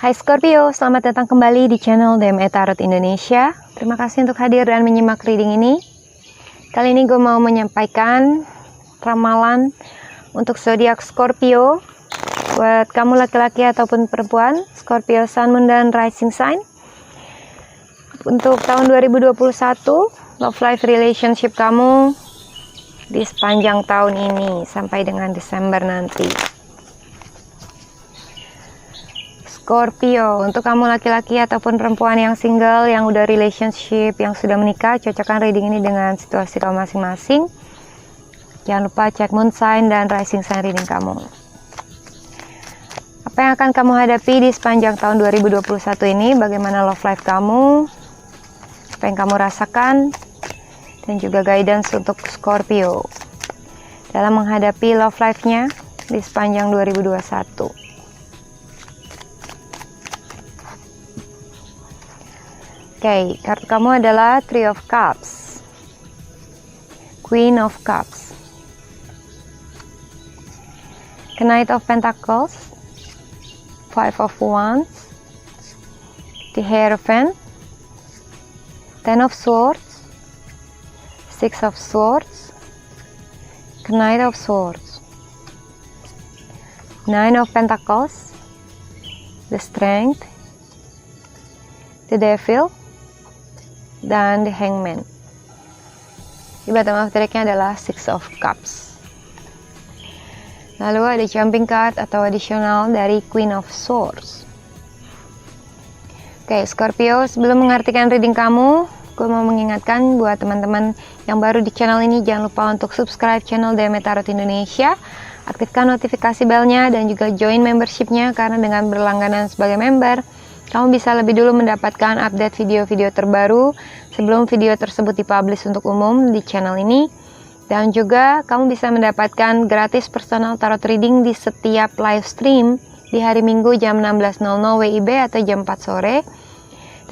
Hai Scorpio, selamat datang kembali di channel DME Tarot Indonesia. Terima kasih untuk hadir dan menyimak reading ini. Kali ini gue mau menyampaikan ramalan untuk zodiak Scorpio buat kamu laki-laki ataupun perempuan, Scorpio Sun, Moon, dan Rising Sign. Untuk tahun 2021, love life relationship kamu di sepanjang tahun ini sampai dengan Desember nanti. Scorpio, untuk kamu laki-laki ataupun perempuan yang single, yang udah relationship, yang sudah menikah, cocokkan reading ini dengan situasi kamu masing-masing. Jangan lupa cek moon sign dan rising sign reading kamu. Apa yang akan kamu hadapi di sepanjang tahun 2021 ini, bagaimana love life kamu, apa yang kamu rasakan, dan juga guidance untuk Scorpio dalam menghadapi love life-nya di sepanjang 2021. Oke, kartu kamu adalah Three of Cups, Queen of Cups, Knight of Pentacles, Five of Wands, the Hierophant, Ten of Swords, Six of Swords, Knight of Swords, Nine of Pentacles, the Strength, the Devil, dan the Hangman. Di bottom of the deck-nya adalah Six of Cups. Lalu ada jumping card atau additional dari Queen of Swords. Oke, Scorpio, sebelum mengartikan reading kamu, gue mau mengingatkan buat teman-teman yang baru di channel ini, jangan lupa untuk subscribe channel DME Tarot Indonesia, aktifkan notifikasi belnya, dan juga join membershipnya, karena dengan berlangganan sebagai member, kamu bisa lebih dulu mendapatkan update video-video terbaru sebelum video tersebut dipublish untuk umum di channel ini. Dan juga kamu bisa mendapatkan gratis personal tarot reading di setiap live stream di hari Minggu jam 16.00 WIB atau jam 4 sore.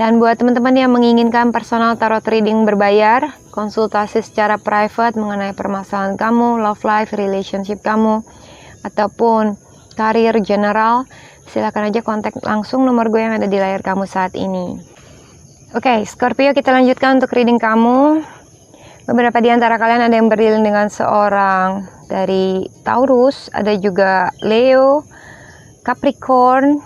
Dan buat teman-teman yang menginginkan personal tarot reading berbayar, konsultasi secara private mengenai permasalahan kamu, love life, relationship kamu, ataupun karir general, silakan aja kontak langsung nomor gue yang ada di layar kamu saat ini. Oke, Scorpio, kita lanjutkan untuk reading kamu. Beberapa di antara kalian ada yang berdiri dengan seorang dari Taurus, ada juga Leo, Capricorn,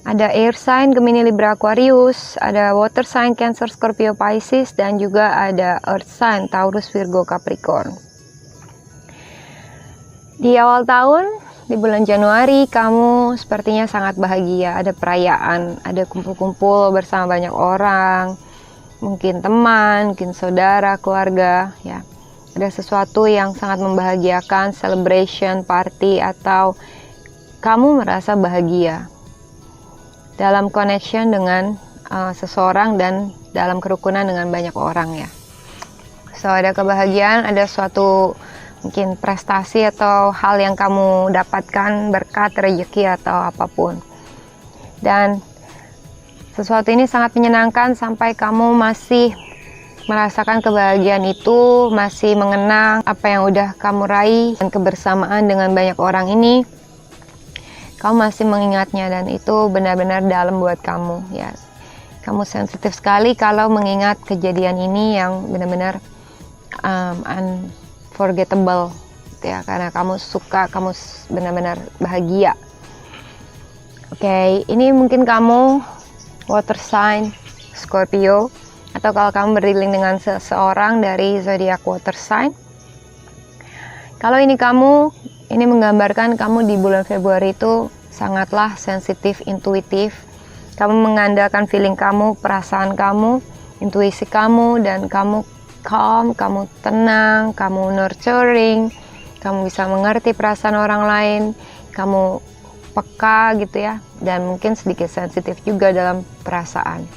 ada air sign Gemini, Libra, Aquarius, ada water sign Cancer, Scorpio, Pisces, dan juga ada earth sign Taurus, Virgo, Capricorn. Di awal tahun, di bulan Januari, kamu sepertinya sangat bahagia, ada perayaan, ada kumpul-kumpul bersama banyak orang, mungkin teman, mungkin saudara, keluarga, ya. Ada sesuatu yang sangat membahagiakan, celebration, party, atau kamu merasa bahagia dalam connection dengan seseorang dan dalam kerukunan dengan banyak orang, ya. So, ada kebahagiaan, ada suatu mungkin prestasi atau hal yang kamu dapatkan, berkat, rezeki, atau apapun. Dan sesuatu ini sangat menyenangkan sampai kamu masih merasakan kebahagiaan itu, masih mengenang apa yang udah kamu raih, dan kebersamaan dengan banyak orang ini, kamu masih mengingatnya, dan itu benar-benar dalam buat kamu, ya. Kamu sensitif sekali kalau mengingat kejadian ini yang benar-benar unforgettable, ya, karena kamu suka, kamu benar-benar bahagia. Oke, ini mungkin kamu water sign Scorpio, atau kalau kamu berdilling dengan seseorang dari zodiak water sign. Kalau ini kamu, ini menggambarkan kamu di bulan Februari itu sangatlah sensitif, intuitif. Kamu mengandalkan feeling kamu, perasaan kamu, intuisi kamu, dan kamu calm, kamu tenang, kamu nurturing, kamu bisa mengerti perasaan orang lain, kamu peka gitu, ya, dan mungkin sedikit sensitif juga dalam perasaan.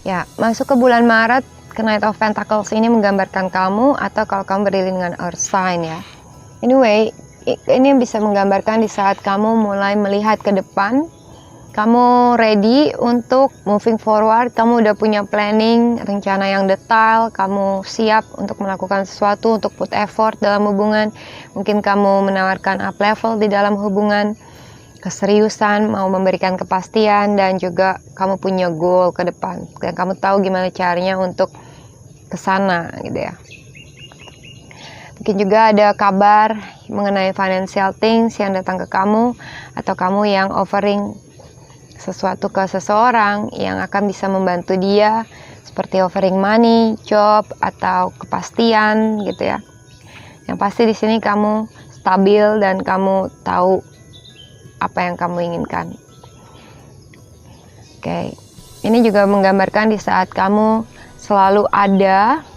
Ya, masuk ke bulan Maret, Knight of Pentacles ini menggambarkan kamu, atau kalau kamu berdiri dengan earth sign, ya. Anyway, ini bisa menggambarkan di saat kamu mulai melihat ke depan, kamu ready untuk moving forward, kamu udah punya planning, rencana yang detail, kamu siap untuk melakukan sesuatu, untuk put effort dalam hubungan, mungkin kamu menawarkan up level di dalam hubungan, keseriusan, mau memberikan kepastian, dan juga kamu punya goal ke depan dan kamu tahu gimana caranya untuk ke sana gitu ya. Mungkin juga ada kabar mengenai financial things yang datang ke kamu, atau kamu yang offering sesuatu ke seseorang yang akan bisa membantu dia, seperti offering money, job, atau kepastian gitu ya. Yang pasti di sini kamu stabil dan kamu tahu apa yang kamu inginkan. Oke, ini juga menggambarkan di saat kamu selalu ada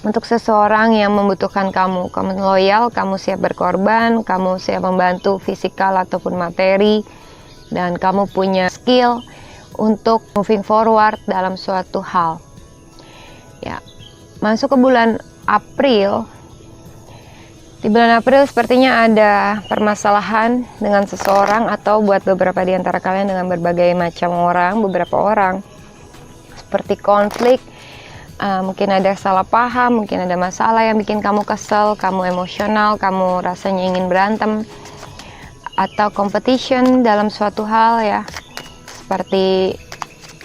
untuk seseorang yang membutuhkan kamu. Kamu loyal, kamu siap berkorban, kamu siap membantu fisikal ataupun materi, dan kamu punya skill untuk moving forward dalam suatu hal. Ya, masuk ke bulan April. Di bulan April sepertinya ada permasalahan dengan seseorang, atau buat beberapa di antara kalian dengan berbagai macam orang, beberapa orang. Seperti konflik, mungkin ada salah paham, mungkin ada masalah yang bikin kamu kesel, kamu emosional, kamu rasanya ingin berantem, atau competition dalam suatu hal ya, seperti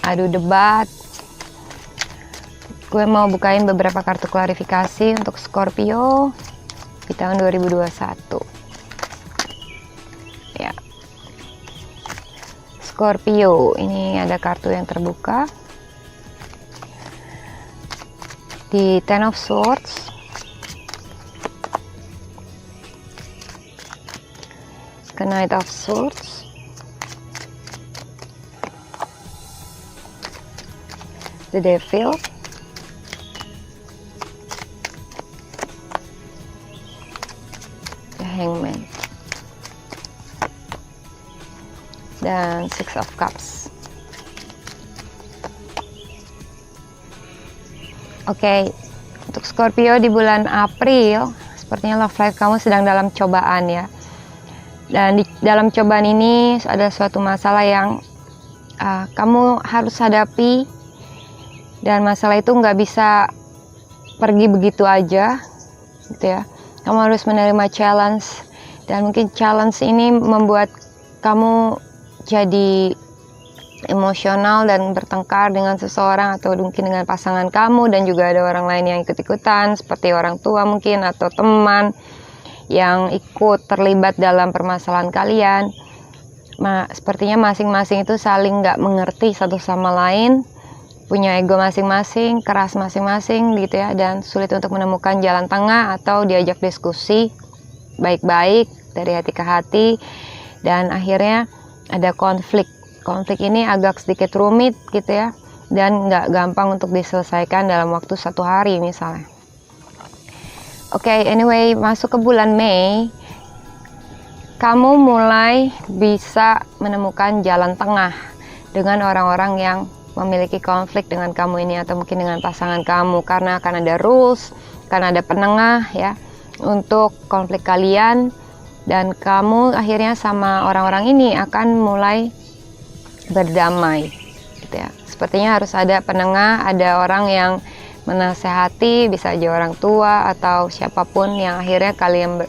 adu debat. Gue mau bukain beberapa kartu klarifikasi untuk Scorpio di tahun 2021 ya. Scorpio, ini ada kartu yang terbuka di Ten of Swords, ke Knight of Swords, the Devil, the Hangman, dan Six of Cups. Oke, untuk Scorpio di bulan April, sepertinya love life kamu sedang dalam cobaan ya. Dan di dalam cobaan ini ada suatu masalah yang kamu harus hadapi, dan masalah itu nggak bisa pergi begitu aja, gitu ya. Kamu harus menerima challenge, dan mungkin challenge ini membuat kamu jadi emosional dan bertengkar dengan seseorang, atau mungkin dengan pasangan kamu, dan juga ada orang lain yang ikut-ikutan seperti orang tua mungkin, atau teman yang ikut terlibat dalam permasalahan kalian. Sepertinya masing-masing itu saling nggak mengerti satu sama lain, punya ego masing-masing, keras masing-masing gitu ya, dan sulit untuk menemukan jalan tengah atau diajak diskusi baik-baik dari hati ke hati, dan akhirnya ada konflik. Konflik ini agak sedikit rumit gitu ya, dan nggak gampang untuk diselesaikan dalam waktu 1 hari misalnya. Oke, anyway, masuk ke bulan Mei, kamu mulai bisa menemukan jalan tengah dengan orang-orang yang memiliki konflik dengan kamu ini, atau mungkin dengan pasangan kamu, karena akan ada rules, karena ada penengah ya untuk konflik kalian, dan kamu akhirnya sama orang-orang ini akan mulai berdamai gitu ya. Sepertinya harus ada penengah, ada orang yang menasehati, bisa aja orang tua atau siapapun, yang akhirnya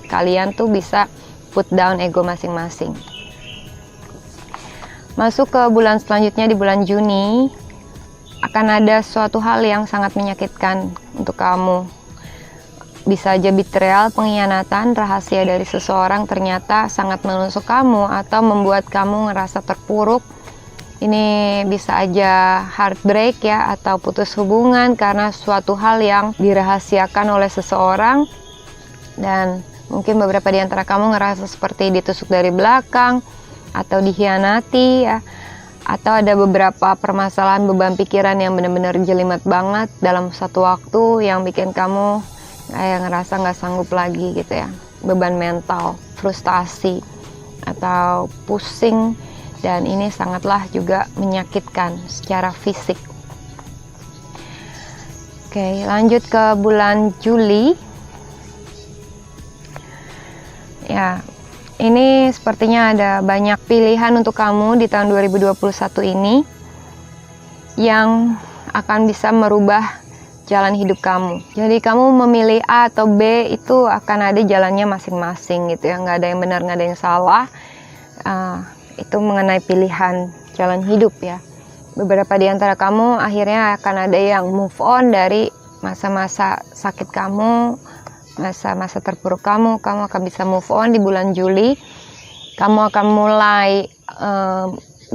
kalian tuh bisa put down ego masing-masing. Masuk ke bulan selanjutnya di bulan Juni, akan ada suatu hal yang sangat menyakitkan untuk kamu. Bisa aja betrayal, pengkhianatan, rahasia dari seseorang ternyata sangat menusuk kamu atau membuat kamu ngerasa terpuruk. Ini bisa aja heartbreak ya, atau putus hubungan karena suatu hal yang dirahasiakan oleh seseorang, dan mungkin beberapa di antara kamu ngerasa seperti ditusuk dari belakang atau dikhianati ya, atau ada beberapa permasalahan beban pikiran yang benar-benar jelimet banget dalam satu waktu yang bikin kamu kayak ngerasa nggak sanggup lagi gitu ya, beban mental, frustasi atau pusing. Dan ini sangatlah juga menyakitkan secara fisik. Oke, lanjut ke bulan Juli. Ya, ini sepertinya ada banyak pilihan untuk kamu di tahun 2021 ini yang akan bisa merubah jalan hidup kamu. Jadi kamu memilih A atau B, itu akan ada jalannya masing-masing gitu ya. Nggak ada yang benar, nggak ada yang salah. itu mengenai pilihan jalan hidup ya. Beberapa di antara kamu akhirnya akan ada yang move on dari masa-masa sakit kamu, masa-masa terpuruk kamu akan bisa move on di bulan Juli. Kamu akan mulai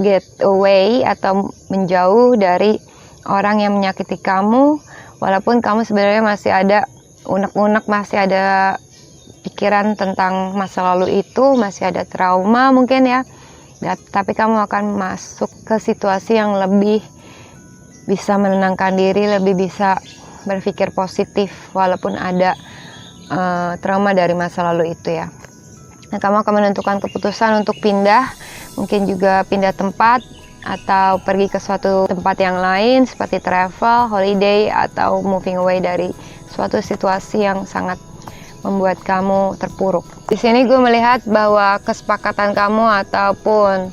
get away atau menjauh dari orang yang menyakiti kamu, walaupun kamu sebenarnya masih ada unek-unek, masih ada pikiran tentang masa lalu itu, masih ada trauma mungkin ya. Tapi kamu akan masuk ke situasi yang lebih bisa menenangkan diri, lebih bisa berpikir positif walaupun ada trauma dari masa lalu itu ya. Nah, kamu akan menentukan keputusan untuk pindah, mungkin juga pindah tempat atau pergi ke suatu tempat yang lain seperti travel, holiday, atau moving away dari suatu situasi yang sangat membuat kamu terpuruk. Di sini gue melihat bahwa kesepakatan kamu ataupun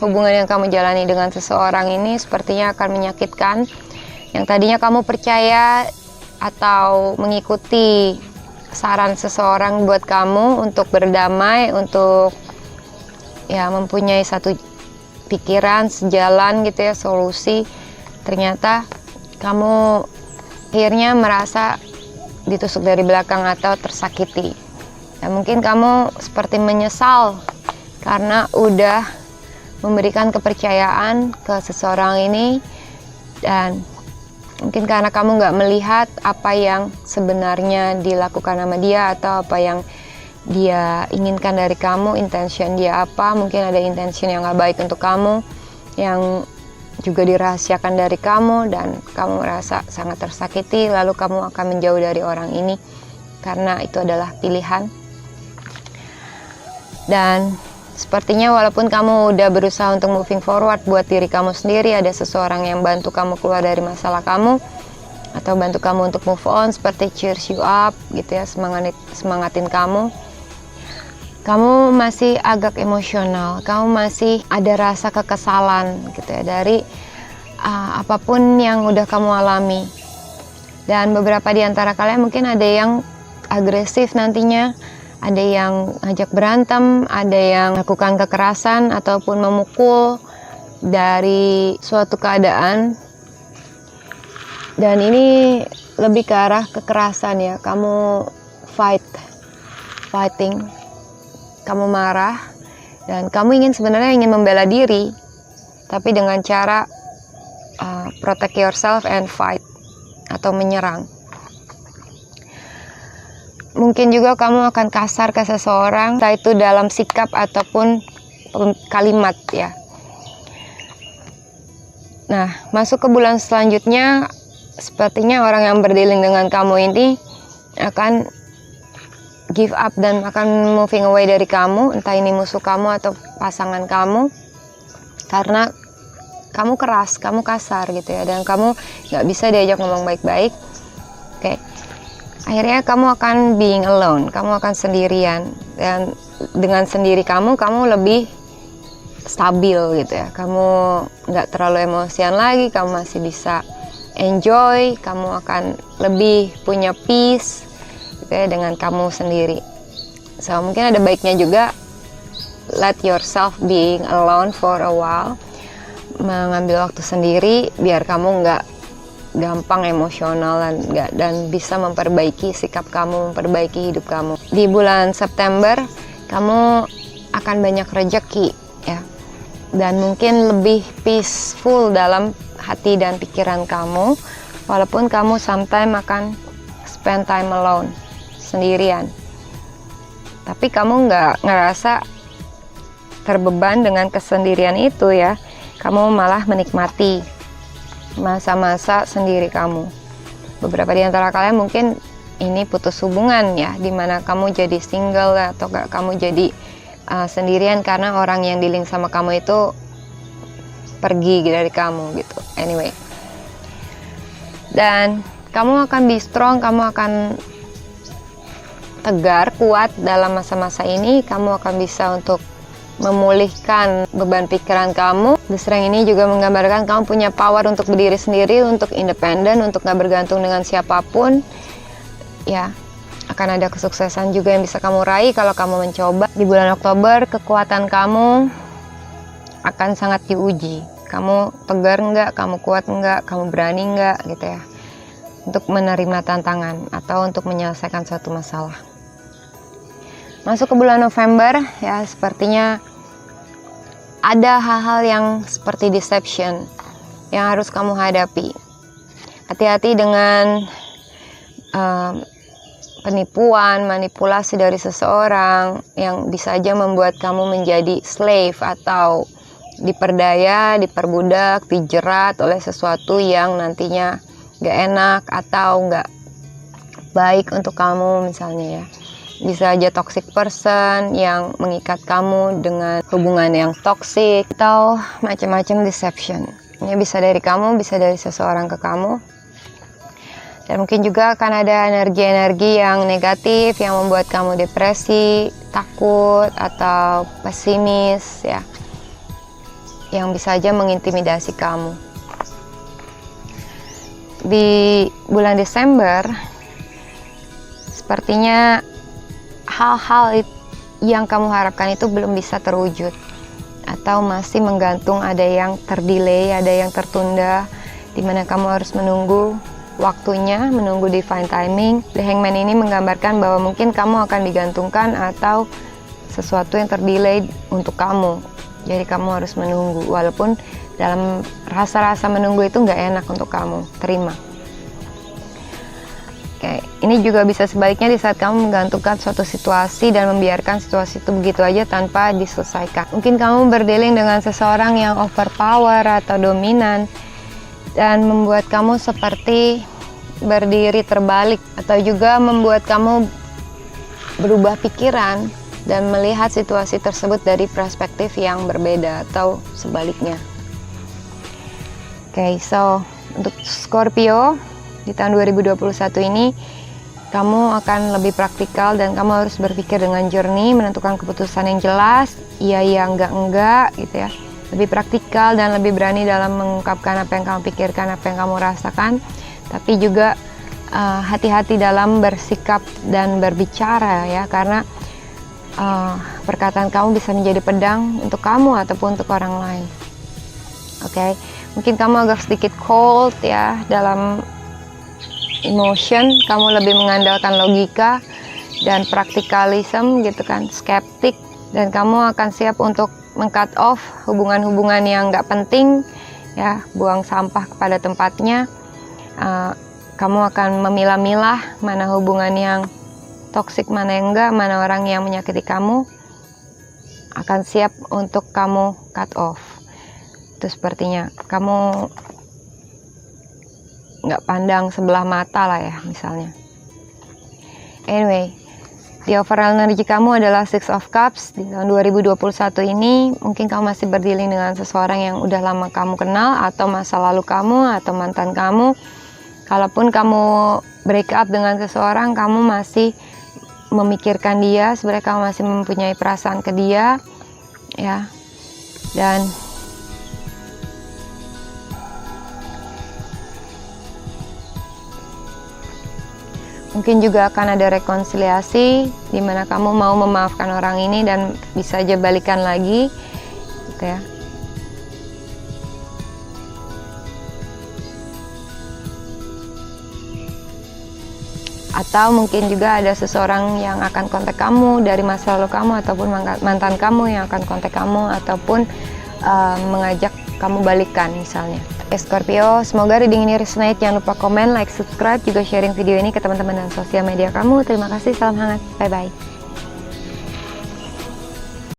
hubungan yang kamu jalani dengan seseorang ini sepertinya akan menyakitkan. Yang tadinya kamu percaya atau mengikuti saran seseorang buat kamu untuk berdamai, untuk ya mempunyai satu pikiran sejalan gitu ya, solusi, ternyata kamu akhirnya merasa ditusuk dari belakang atau tersakiti. Dan mungkin kamu seperti menyesal karena udah memberikan kepercayaan ke seseorang ini, dan mungkin karena kamu nggak melihat apa yang sebenarnya dilakukan sama dia atau apa yang dia inginkan dari kamu, intention dia apa. Mungkin ada intention yang nggak baik untuk kamu, yang juga dirahasiakan dari kamu, dan kamu merasa sangat tersakiti, lalu kamu akan menjauh dari orang ini karena itu adalah pilihan. Dan sepertinya walaupun kamu udah berusaha untuk moving forward buat diri kamu sendiri, ada seseorang yang bantu kamu keluar dari masalah kamu atau bantu kamu untuk move on, seperti cheers you up gitu ya, semangatin kamu. Kamu masih agak emosional, kamu masih ada rasa kekesalan gitu ya dari apapun yang udah kamu alami. Dan beberapa di antara kalian mungkin ada yang agresif nantinya, ada yang ngajak berantem, ada yang melakukan kekerasan ataupun memukul dari suatu keadaan. Dan ini lebih ke arah kekerasan ya, kamu fighting, kamu marah, dan kamu sebenarnya ingin membela diri, tapi dengan cara protect yourself and fight atau menyerang. Mungkin juga kamu akan kasar ke seseorang, entah itu dalam sikap ataupun kalimat ya. Nah, masuk ke bulan selanjutnya, sepertinya orang yang berdealing dengan kamu ini akan give up dan akan moving away dari kamu, entah ini musuh kamu atau pasangan kamu, karena kamu keras, kamu kasar gitu ya, dan kamu gak bisa diajak ngomong baik-baik. Oke. Akhirnya kamu akan being alone, kamu akan sendirian, dan dengan sendiri kamu lebih stabil gitu ya, kamu nggak terlalu emosian lagi, kamu masih bisa enjoy, kamu akan lebih punya peace gitu ya dengan kamu sendiri. So mungkin ada baiknya juga let yourself being alone for a while, mengambil waktu sendiri biar kamu nggak gampang emosional dan bisa memperbaiki sikap kamu, memperbaiki hidup kamu. Di bulan September kamu akan banyak rejeki ya, dan mungkin lebih peaceful dalam hati dan pikiran kamu, walaupun kamu sometimes akan spend time alone, sendirian, tapi kamu nggak ngerasa terbeban dengan kesendirian itu ya, kamu malah menikmati masa-masa sendiri kamu. Beberapa di antara kalian mungkin ini putus hubungan ya, dimana kamu jadi single atau kamu jadi sendirian karena orang yang dealing sama kamu itu pergi dari kamu gitu. Anyway, dan kamu akan be strong, kamu akan tegar, kuat dalam masa-masa ini. Kamu akan bisa untuk memulihkan beban pikiran kamu. The Strength ini juga menggambarkan kamu punya power untuk berdiri sendiri, untuk independen, untuk gak bergantung dengan siapapun ya. Akan akan ada kesuksesan juga yang bisa kamu raih kalau kamu mencoba. Di bulan Oktober, kekuatan kamu akan sangat diuji. Kamu tegar nggak, kamu kuat nggak, kamu berani nggak gitu ya, untuk menerima tantangan atau untuk menyelesaikan suatu masalah. Masuk ke bulan November ya, sepertinya ada hal-hal yang seperti deception yang harus kamu hadapi. Hati-hati dengan penipuan, manipulasi dari seseorang yang bisa aja membuat kamu menjadi slave atau diperdaya, diperbudak, dijerat oleh sesuatu yang nantinya gak enak atau gak baik untuk kamu misalnya ya. Bisa aja toxic person yang mengikat kamu dengan hubungan yang toxic atau macam-macam deception. Ini bisa dari kamu, bisa dari seseorang ke kamu. Dan mungkin juga akan ada energi-energi yang negatif yang membuat kamu depresi, takut, atau pesimis ya, yang bisa aja mengintimidasi kamu. Di bulan Desember, sepertinya hal-hal yang kamu harapkan itu belum bisa terwujud, atau masih menggantung, ada yang terdelay, ada yang tertunda, dimana kamu harus menunggu waktunya, menunggu divine timing. The Hangman ini menggambarkan bahwa mungkin kamu akan digantungkan atau sesuatu yang terdelay untuk kamu. Jadi kamu harus menunggu, walaupun dalam rasa-rasa menunggu itu nggak enak untuk kamu terima. Oke, ini juga bisa sebaliknya di saat kamu menggantungkan suatu situasi dan membiarkan situasi itu begitu aja tanpa diselesaikan. Mungkin kamu berdealing dengan seseorang yang overpower atau dominan dan membuat kamu seperti berdiri terbalik, atau juga membuat kamu berubah pikiran dan melihat situasi tersebut dari perspektif yang berbeda atau sebaliknya. Oke, so untuk Scorpio di tahun 2021 ini kamu akan lebih praktikal dan kamu harus berpikir dengan jernih, menentukan keputusan yang jelas, iya enggak gitu ya. Lebih praktikal dan lebih berani dalam mengungkapkan apa yang kamu pikirkan, apa yang kamu rasakan. Tapi juga hati-hati dalam bersikap dan berbicara ya, karena perkataan kamu bisa menjadi pedang untuk kamu ataupun untuk orang lain. Oke, mungkin kamu agak sedikit cold ya dalam emotion, kamu lebih mengandalkan logika dan praktikalisme gitu kan, skeptik, dan kamu akan siap untuk meng-cut off hubungan-hubungan yang nggak penting ya, buang sampah kepada tempatnya. Kamu akan memilah-milah mana hubungan yang toksik, mana yang enggak, mana orang yang menyakiti kamu, akan siap untuk kamu cut off. Itu sepertinya kamu nggak pandang sebelah mata lah ya misalnya. Anyway, di overall energi kamu adalah Six of Cups. Di tahun 2021 ini mungkin kamu masih berdealing dengan seseorang yang udah lama kamu kenal, atau masa lalu kamu, atau mantan kamu. Kalaupun kamu break up dengan seseorang, kamu masih memikirkan dia, sebenarnya kamu masih mempunyai perasaan ke dia ya. Dan mungkin juga akan ada rekonsiliasi di mana kamu mau memaafkan orang ini dan bisa aja balikan lagi gitu ya. Atau mungkin juga ada seseorang yang akan kontak kamu dari masa lalu kamu, ataupun mantan kamu yang akan kontak kamu, ataupun mengajak kamu balikan misalnya. Scorpio, semoga reading ini resonate. Jangan lupa komen, like, subscribe, juga sharing video ini ke teman-teman dan sosial media kamu. Terima kasih, salam hangat, bye-bye.